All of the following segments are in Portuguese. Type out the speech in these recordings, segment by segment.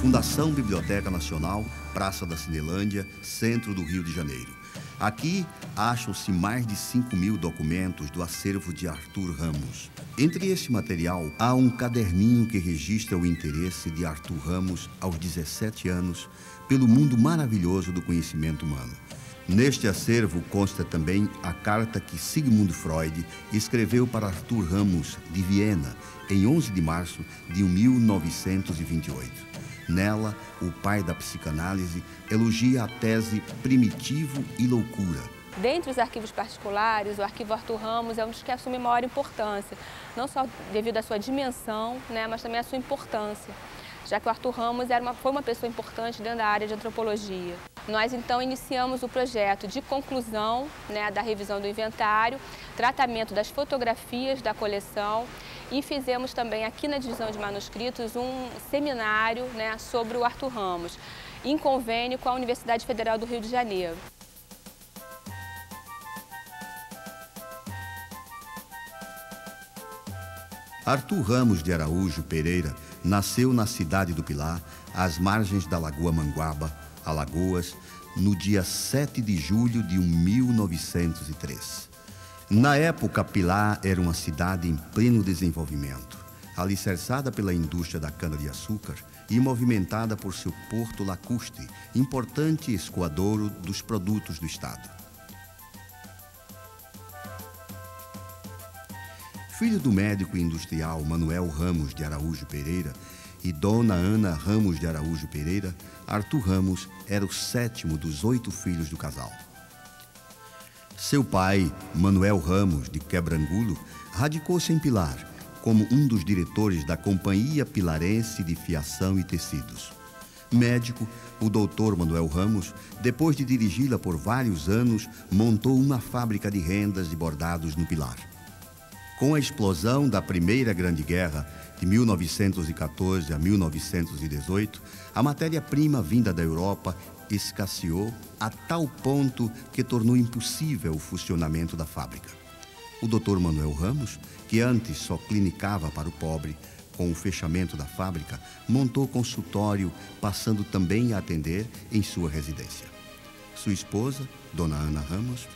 Fundação Biblioteca Nacional, Praça da Cinelândia, centro do Rio de Janeiro. Aqui acham-se mais de 5.000 documentos do acervo de Arthur Ramos. Entre esse material, há um caderninho que registra o interesse de Arthur Ramos, aos 17 anos, pelo mundo maravilhoso do conhecimento humano. Neste acervo consta também a carta que Sigmund Freud escreveu para Arthur Ramos, de Viena, em 11 de março de 1928. Nela, o pai da psicanálise elogia a tese primitivo e loucura. Dentre os arquivos particulares, o arquivo Arthur Ramos é um dos que assume maior importância, não só devido à sua dimensão, mas também à sua importância, já que o Arthur Ramos foi uma pessoa importante dentro da área de antropologia. Nós, então, iniciamos o projeto de conclusão da revisão do inventário, tratamento das fotografias da coleção e fizemos também aqui na divisão de manuscritos um seminário sobre o Arthur Ramos, em convênio com a Universidade Federal do Rio de Janeiro. Arthur Ramos de Araújo Pereira nasceu na cidade do Pilar, às margens da Lagoa Manguaba, Alagoas, no dia 7 de julho de 1903. Na época, Pilar era uma cidade em pleno desenvolvimento, alicerçada pela indústria da cana-de-açúcar e movimentada por seu porto lacustre, importante escoadouro dos produtos do estado. Filho do médico industrial Manuel Ramos de Araújo Pereira e Dona Ana Ramos de Araújo Pereira, Arthur Ramos era o 7º dos 8 filhos do casal. Seu pai, Manuel Ramos de Quebrangulo, radicou-se em Pilar como um dos diretores da Companhia Pilarense de Fiação e Tecidos. Médico, o doutor Manuel Ramos, depois de dirigi-la por vários anos, montou uma fábrica de rendas e bordados no Pilar. Com a explosão da Primeira Grande Guerra, de 1914 a 1918, a matéria-prima vinda da Europa escasseou a tal ponto que tornou impossível o funcionamento da fábrica. O Dr. Manuel Ramos, que antes só clinicava para o pobre, com o fechamento da fábrica, montou consultório, passando também a atender em sua residência. Sua esposa, Dona Ana Ramos,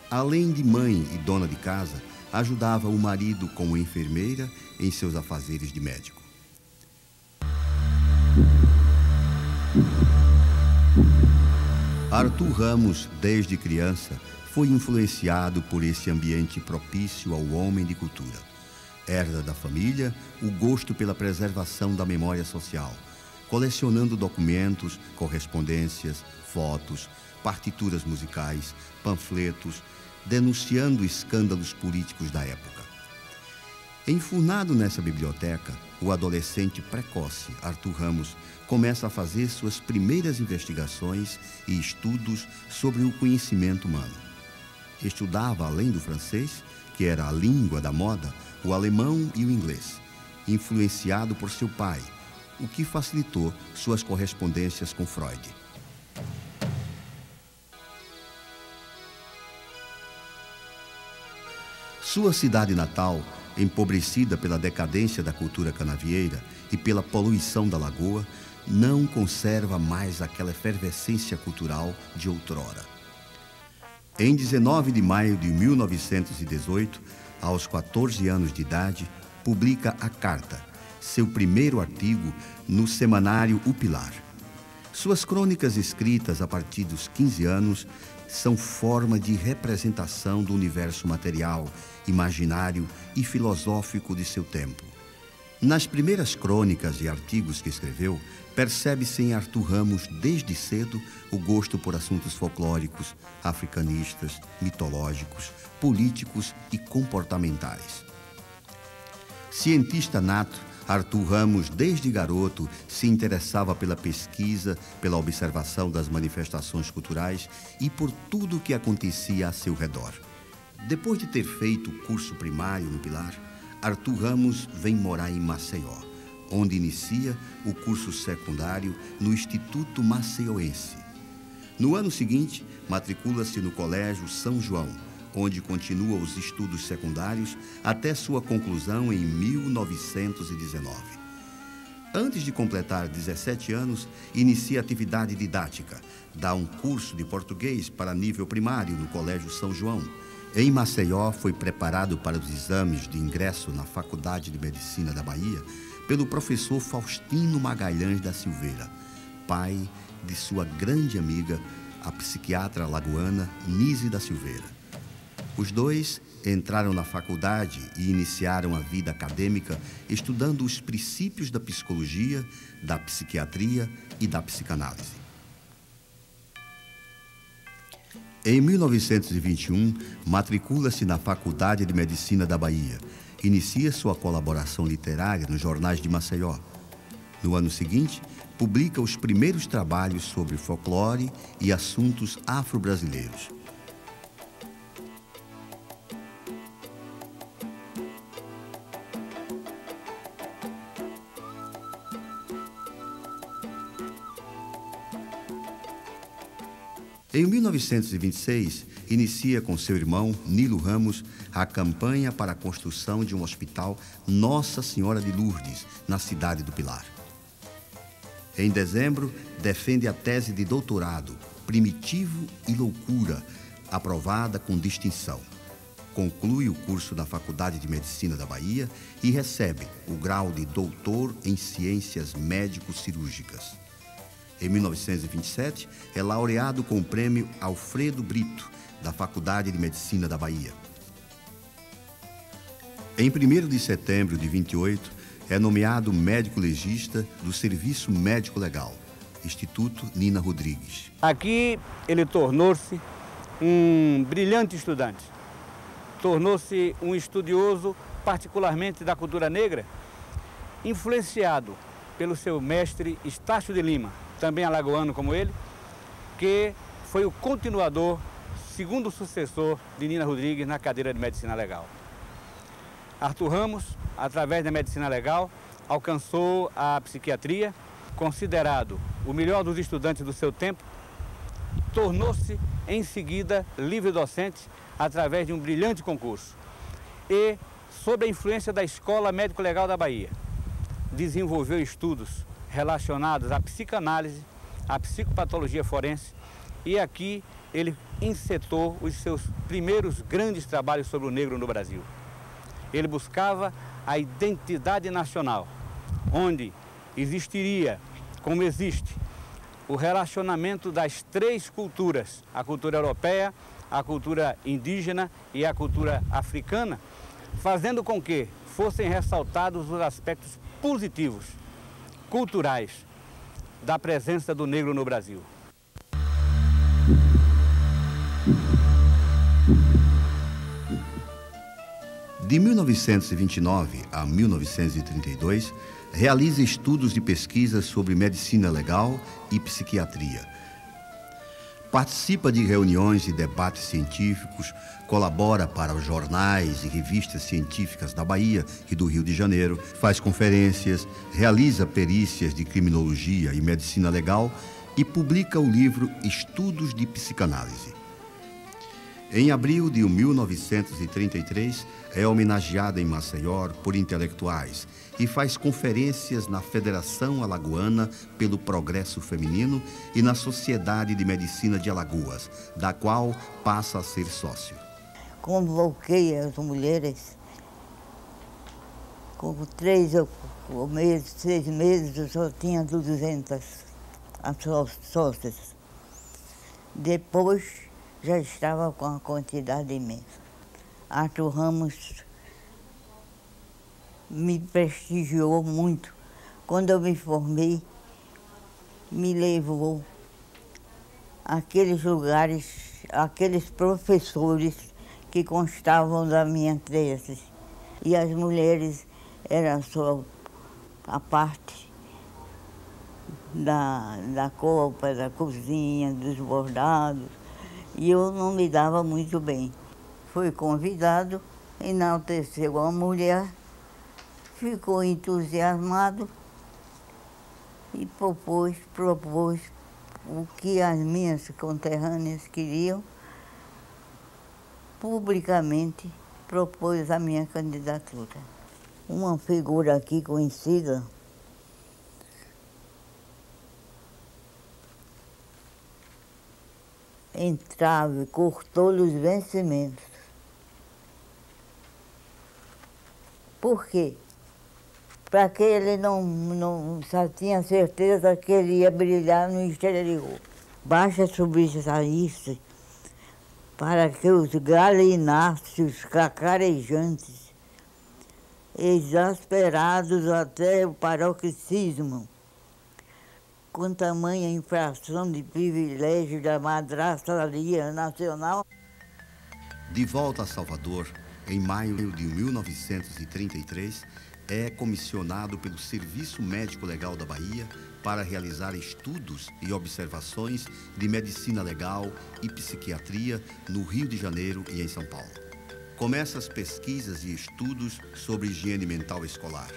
além de mãe e dona de casa, ajudava o marido como enfermeira em seus afazeres de médico. Arthur Ramos, desde criança, foi influenciado por esse ambiente propício ao homem de cultura. Herda da família o gosto pela preservação da memória social, colecionando documentos, correspondências, fotos, partituras musicais, panfletos, denunciando escândalos políticos da época. Enfurnado nessa biblioteca, o adolescente precoce Arthur Ramos começa a fazer suas primeiras investigações e estudos sobre o conhecimento humano. Estudava, além do francês, que era a língua da moda, o alemão e o inglês, influenciado por seu pai, o que facilitou suas correspondências com Freud. Sua cidade natal, empobrecida pela decadência da cultura canavieira e pela poluição da lagoa, não conserva mais aquela efervescência cultural de outrora. Em 19 de maio de 1918, aos 14 anos de idade, publica A Carta, seu primeiro artigo no semanário O Pilar. Suas crônicas escritas a partir dos 15 anos são forma de representação do universo material, imaginário e filosófico de seu tempo. Nas primeiras crônicas e artigos que escreveu, percebe-se em Arthur Ramos, desde cedo, o gosto por assuntos folclóricos, africanistas, mitológicos, políticos e comportamentais. Cientista nato, Arthur Ramos, desde garoto, se interessava pela pesquisa, pela observação das manifestações culturais e por tudo o que acontecia a seu redor. Depois de ter feito o curso primário no Pilar, Arthur Ramos vem morar em Maceió, onde inicia o curso secundário no Instituto Maceioense. No ano seguinte, matricula-se no Colégio São João, onde continua os estudos secundários até sua conclusão em 1919. Antes de completar 17 anos, inicia atividade didática. Dá um curso de português para nível primário no Colégio São João. Em Maceió, foi preparado para os exames de ingresso na Faculdade de Medicina da Bahia pelo professor Faustino Magalhães da Silveira, pai de sua grande amiga, a psiquiatra alagoana Nise da Silveira. Os dois entraram na faculdade e iniciaram a vida acadêmica estudando os princípios da psicologia, da psiquiatria e da psicanálise. Em 1921, matricula-se na Faculdade de Medicina da Bahia. Inicia sua colaboração literária nos jornais de Maceió. No ano seguinte, publica os primeiros trabalhos sobre folclore e assuntos afro-brasileiros. Em 1926, inicia com seu irmão, Nilo Ramos, a campanha para a construção de um hospital Nossa Senhora de Lourdes, na cidade do Pilar. Em dezembro, defende a tese de doutorado, Primitivo e Loucura, aprovada com distinção. Conclui o curso da Faculdade de Medicina da Bahia e recebe o grau de doutor em Ciências Médico-Cirúrgicas. Em 1927, é laureado com o prêmio Alfredo Brito, da Faculdade de Medicina da Bahia. Em 1º de setembro de 28, é nomeado médico legista do Serviço Médico Legal, Instituto Nina Rodrigues. Aqui ele tornou-se um brilhante estudante, tornou-se um estudioso, particularmente da cultura negra, influenciado pelo seu mestre Estácio de Lima, também alagoano como ele, que foi o continuador, segundo sucessor de Nina Rodrigues na cadeira de Medicina Legal. Arthur Ramos, através da Medicina Legal, alcançou a psiquiatria, considerado o melhor dos estudantes do seu tempo, tornou-se em seguida livre docente através de um brilhante concurso e, sob a influência da Escola Médico Legal da Bahia, desenvolveu estudos relacionados à psicanálise, à psicopatologia forense, e aqui ele encetou os seus primeiros grandes trabalhos sobre o negro no Brasil. Ele buscava a identidade nacional, onde existiria, como existe, o relacionamento das três culturas, a cultura europeia, a cultura indígena e a cultura africana, fazendo com que fossem ressaltados os aspectos positivos, culturais, da presença do negro no Brasil. De 1929 a 1932, realiza estudos de pesquisa sobre medicina legal e psiquiatria. Participa de reuniões e debates científicos, colabora para os jornais e revistas científicas da Bahia e do Rio de Janeiro, faz conferências, realiza perícias de criminologia e medicina legal e publica o livro Estudos de Psicanálise. Em abril de 1933, é homenageada em Maceió por intelectuais e faz conferências na Federação Alagoana pelo Progresso Feminino e na Sociedade de Medicina de Alagoas, da qual passa a ser sócio. Convoquei as mulheres, com 6 meses, eu só tinha 200 sócias. Depois, já estava com uma quantidade imensa. Arthur Ramos me prestigiou muito. Quando eu me formei, me levou àqueles lugares, àqueles professores que constavam da minha tese. E as mulheres eram só a parte da copa, da cozinha, dos bordados. E eu não me dava muito bem. Fui convidado, enalteceu a mulher, ficou entusiasmado e propôs o que as minhas conterrâneas queriam, publicamente propôs a minha candidatura. Uma figura aqui conhecida entrava e cortou-lhe os vencimentos. Por quê? Para que ele não tinha certeza que ele ia brilhar no exterior. Baixa subsistência para que os galináceos cacarejantes, exasperados até o paroxismo, com tamanha infração de privilégio da madraçaria nacional. De volta a Salvador, em maio de 1933, é comissionado pelo Serviço Médico Legal da Bahia para realizar estudos e observações de medicina legal e psiquiatria no Rio de Janeiro e em São Paulo. Começa as pesquisas e estudos sobre higiene mental escolar,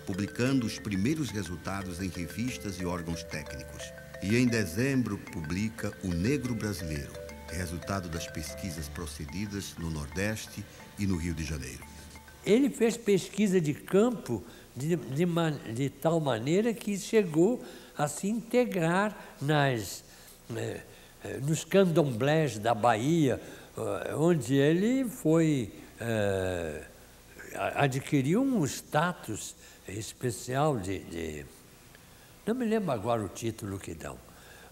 publicando os primeiros resultados em revistas e órgãos técnicos. E em dezembro publica O Negro Brasileiro, resultado das pesquisas procedidas no Nordeste e no Rio de Janeiro. Ele fez pesquisa de campo de tal maneira que chegou a se integrar nos candomblés da Bahia, onde ele adquiriu um status especial não me lembro agora o título que dão,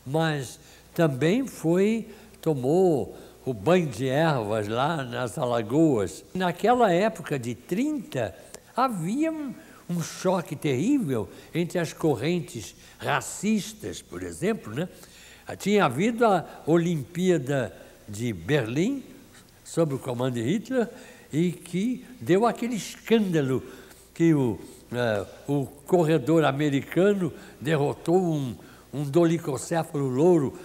mas também tomou o banho de ervas lá nas Alagoas. Naquela época de 30, havia um choque terrível entre as correntes racistas, por exemplo, né? Tinha havido a Olimpíada de Berlim, sob o comando de Hitler, e que deu aquele escândalo que o corredor americano derrotou um dolicocéfalo louro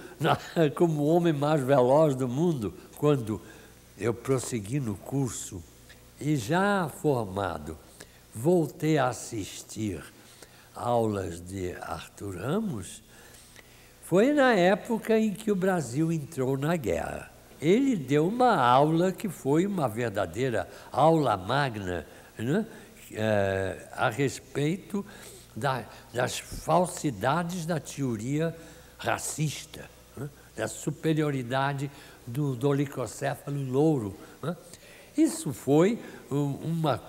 como o homem mais veloz do mundo. Quando eu prossegui no curso e já formado, voltei a assistir aulas de Arthur Ramos, foi na época em que o Brasil entrou na guerra. Ele deu uma aula que foi uma verdadeira aula magna, né? A respeito das falsidades da teoria racista, né? Da superioridade do dolicocéfalo louro, né? Isso foi uma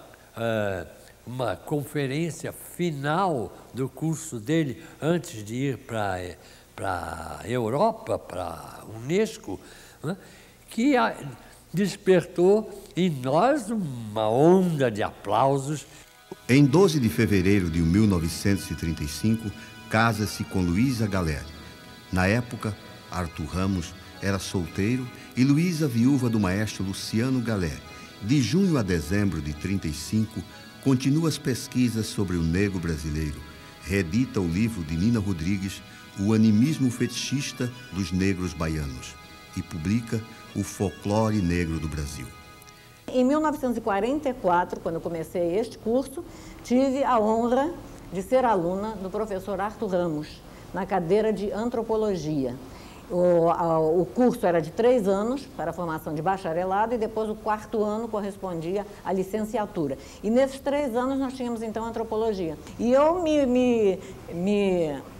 conferência final do curso dele, antes de ir para a Europa, para a Unesco, né? Que despertou em nós uma onda de aplausos. Em 12 de fevereiro de 1935, casa-se com Luísa Galé. Na época, Arthur Ramos era solteiro e Luísa viúva do maestro Luciano Galé. De junho a dezembro de 35, continua as pesquisas sobre o negro brasileiro. Reedita o livro de Nina Rodrigues, O Animismo Fetichista dos Negros Baianos, e publica O Folclore Negro do Brasil. Em 1944, quando eu comecei este curso, tive a honra de ser aluna do professor Arthur Ramos, na cadeira de Antropologia. O curso era de 3 anos, para a formação de bacharelado, e depois o 4º ano correspondia à licenciatura. E nesses 3 anos nós tínhamos, então, Antropologia. E eu me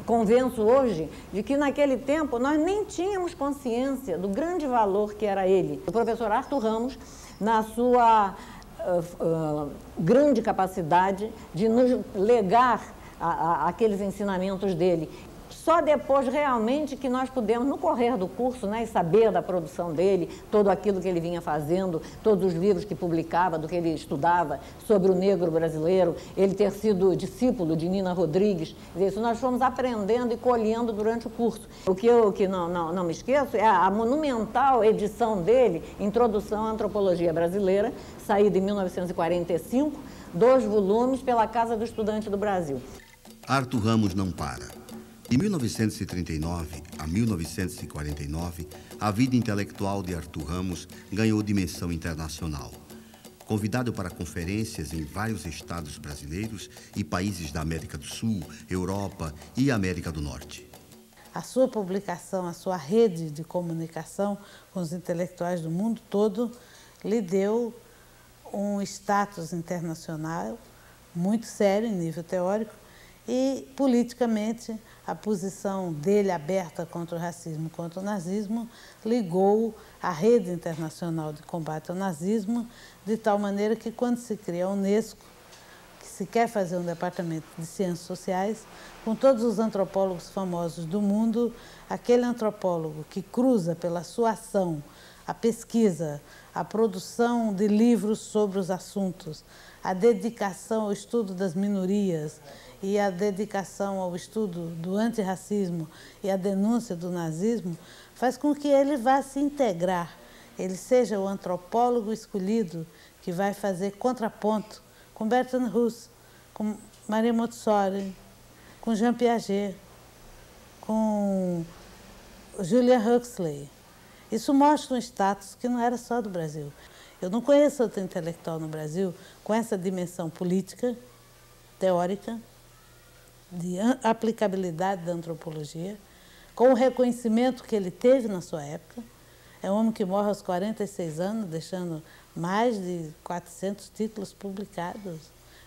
convenço hoje de que naquele tempo nós nem tínhamos consciência do grande valor que era ele. O professor Arthur Ramos, na sua grande capacidade de nos legar aqueles ensinamentos dele. Só depois realmente que nós pudemos, no correr do curso, né, saber da produção dele, tudo aquilo que ele vinha fazendo, todos os livros que publicava, do que ele estudava sobre o negro brasileiro, ele ter sido discípulo de Nina Rodrigues. Isso nós fomos aprendendo e colhendo durante o curso. O que não me esqueço é a monumental edição dele, Introdução à Antropologia Brasileira, saída em 1945, 2 volumes pela Casa do Estudante do Brasil. Arthur Ramos não para. De 1939 a 1949, a vida intelectual de Arthur Ramos ganhou dimensão internacional. Convidado para conferências em vários estados brasileiros e países da América do Sul, Europa e América do Norte. A sua publicação, a sua rede de comunicação com os intelectuais do mundo todo lhe deu um status internacional muito sério em nível teórico e, politicamente, a posição dele aberta contra o racismo, contra o nazismo, ligou a rede internacional de combate ao nazismo, de tal maneira que, quando se cria a Unesco, que se quer fazer um departamento de ciências sociais, com todos os antropólogos famosos do mundo, aquele antropólogo que cruza pela sua ação a pesquisa, a produção de livros sobre os assuntos, a dedicação ao estudo das minorias e a dedicação ao estudo do antirracismo e a denúncia do nazismo, faz com que ele vá se integrar, ele seja o antropólogo escolhido que vai fazer contraponto com Bertrand Russell, com Maria Montessori, com Jean Piaget, com Julia Huxley. Isso mostra um status que não era só do Brasil. Eu não conheço outro intelectual no Brasil com essa dimensão política, teórica, de aplicabilidade da antropologia, com o reconhecimento que ele teve na sua época. É um homem que morre aos 46 anos, deixando mais de 400 títulos publicados.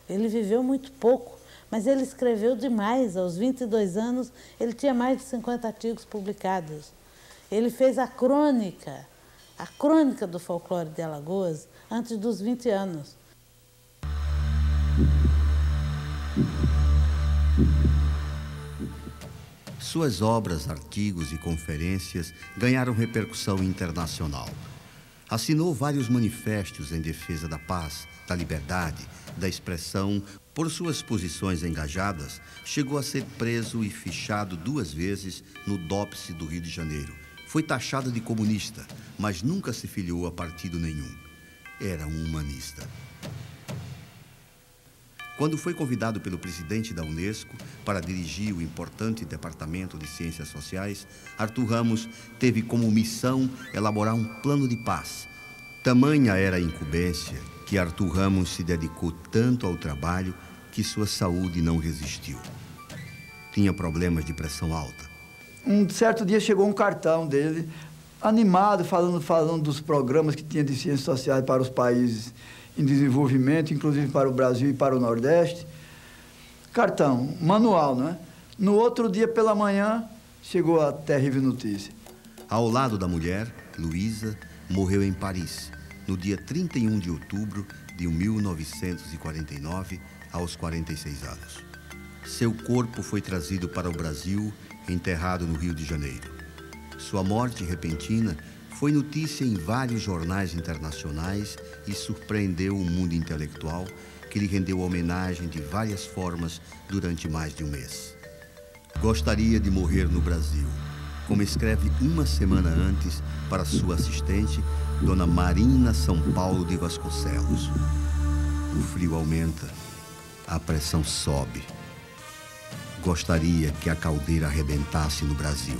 Ele viveu muito pouco, mas ele escreveu demais. Aos 22 anos, ele tinha mais de 50 artigos publicados. Ele fez a crônica do folclore de Alagoas antes dos 20 anos. Suas obras, artigos e conferências ganharam repercussão internacional. Assinou vários manifestos em defesa da paz, da liberdade, da expressão. Por suas posições engajadas, chegou a ser preso e fichado 2 vezes no DOPS do Rio de Janeiro. Foi taxado de comunista, mas nunca se filiou a partido nenhum. Era um humanista. Quando foi convidado pelo presidente da Unesco para dirigir o importante Departamento de Ciências Sociais, Arthur Ramos teve como missão elaborar um plano de paz. Tamanha era a incumbência que Arthur Ramos se dedicou tanto ao trabalho que sua saúde não resistiu. Tinha problemas de pressão alta. Um certo dia chegou um cartão dele, animado, falando dos programas que tinha de ciências sociais para os países em desenvolvimento, inclusive para o Brasil e para o Nordeste. Cartão, manual, não é? No outro dia pela manhã, chegou a terrível notícia. Ao lado da mulher, Luísa morreu em Paris, no dia 31 de outubro de 1949, aos 46 anos. Seu corpo foi trazido para o Brasil, enterrado no Rio de Janeiro. Sua morte repentina foi notícia em vários jornais internacionais e surpreendeu o mundo intelectual, que lhe rendeu homenagem de várias formas durante mais de um mês. Gostaria de morrer no Brasil, como escreve 1 semana antes para sua assistente, Dona Marina São Paulo de Vasconcelos. O frio aumenta, a pressão sobe. Gostaria que a caldeira arrebentasse no Brasil.